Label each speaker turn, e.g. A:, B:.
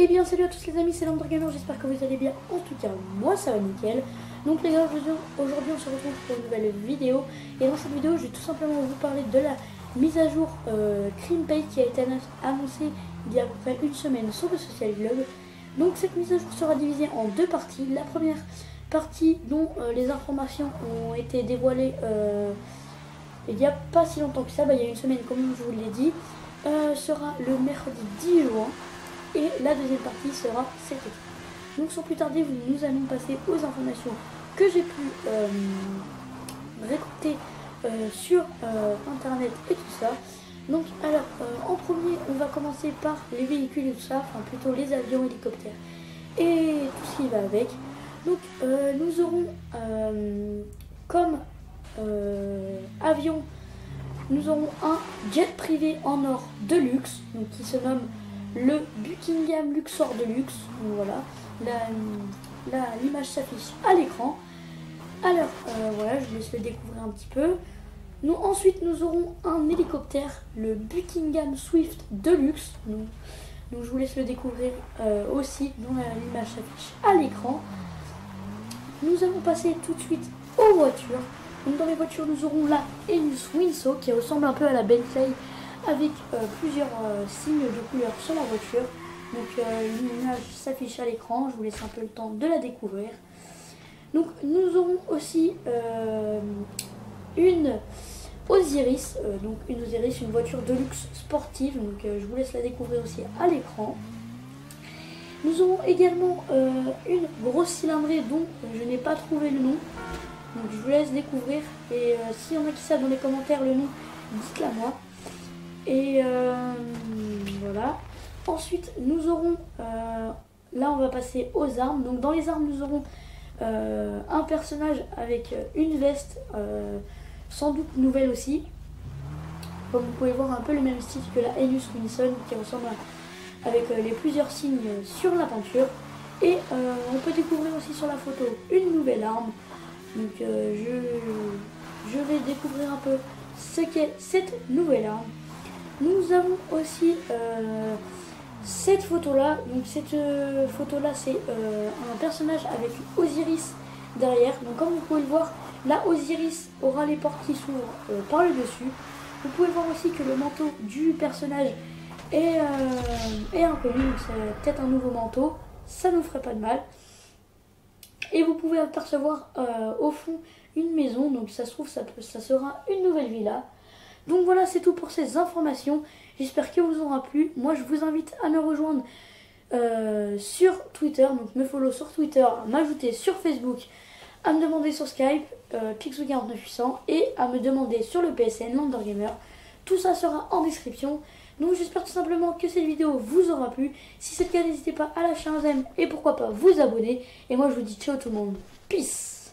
A: Et bien salut à tous les amis, c'est l'Andregamer, j'espère que vous allez bien. En tout cas, moi ça va nickel. Donc les gars, aujourd'hui on se retrouve pour une nouvelle vidéo. Et dans cette vidéo, je vais tout simplement vous parler de la mise à jour CrimPay qui a été annoncée il y a à peu près une semaine sur le Social Club. Donc cette mise à jour sera divisée en deux parties. La première partie dont les informations ont été dévoilées il n'y a pas si longtemps que ça, il y a une semaine comme je vous l'ai dit, sera le mercredi 10 juin. Et la deuxième partie sera cet été. Donc sans plus tarder, nous allons passer aux informations que j'ai pu récolter sur internet et tout ça. Donc alors en premier on va commencer par les véhicules et tout ça, enfin plutôt les avions, hélicoptères et tout ce qui va avec. Donc nous aurons comme avion, nous aurons un jet privé en or de luxe, donc qui se nomme le Buckingham Luxor de luxe. Donc voilà, l'image s'affiche à l'écran. Alors voilà, je vous laisse le découvrir un petit peu. Ensuite nous aurons un hélicoptère, le Buckingham Swift de luxe. Donc je vous laisse le découvrir aussi, dont l'image s'affiche à l'écran. Nous allons passer tout de suite aux voitures. Donc dans les voitures nous aurons la Enus Windsor qui ressemble un peu à la Bentley, avec plusieurs signes de couleur sur la voiture. Donc l'image s'affiche à l'écran, je vous laisse un peu le temps de la découvrir. Donc nous aurons aussi une Osiris, une voiture de luxe sportive, donc je vous laisse la découvrir aussi à l'écran. Nous aurons également une grosse cylindrée dont je n'ai pas trouvé le nom, donc je vous laisse découvrir, et s'il y en a qui savent dans les commentaires le nom, dites-la moi. Et voilà. Ensuite nous aurons là on va passer aux armes. Donc dans les armes nous aurons un personnage avec une veste sans doute nouvelle aussi, comme vous pouvez voir, un peu le même style que la Enus Windsor, qui ressemble avec les plusieurs signes sur la peinture. Et on peut découvrir aussi sur la photo une nouvelle arme. Donc je vais découvrir un peu ce qu'est cette nouvelle arme. Nous avons aussi cette photo-là. Donc cette photo-là, c'est un personnage avec Osiris derrière. Donc comme vous pouvez le voir, là Osiris aura les portes qui s'ouvrent par le dessus. Vous pouvez voir aussi que le manteau du personnage est inconnu. Donc c'est peut-être un nouveau manteau. Ça ne nous ferait pas de mal. Et vous pouvez apercevoir au fond une maison. Donc ça se trouve, ça sera une nouvelle villa. Donc voilà, c'est tout pour ces informations. J'espère que vous aura plu. Moi, je vous invite à me rejoindre sur Twitter. Donc me follow sur Twitter, à m'ajouter sur Facebook, à me demander sur Skype, Pixel49800, et à me demander sur le PSN, l'Andregamer. Tout ça sera en description. Donc j'espère tout simplement que cette vidéo vous aura plu. Si c'est le cas, n'hésitez pas à lâcher un j'aime et pourquoi pas vous abonner. Et moi, je vous dis ciao tout le monde. Peace.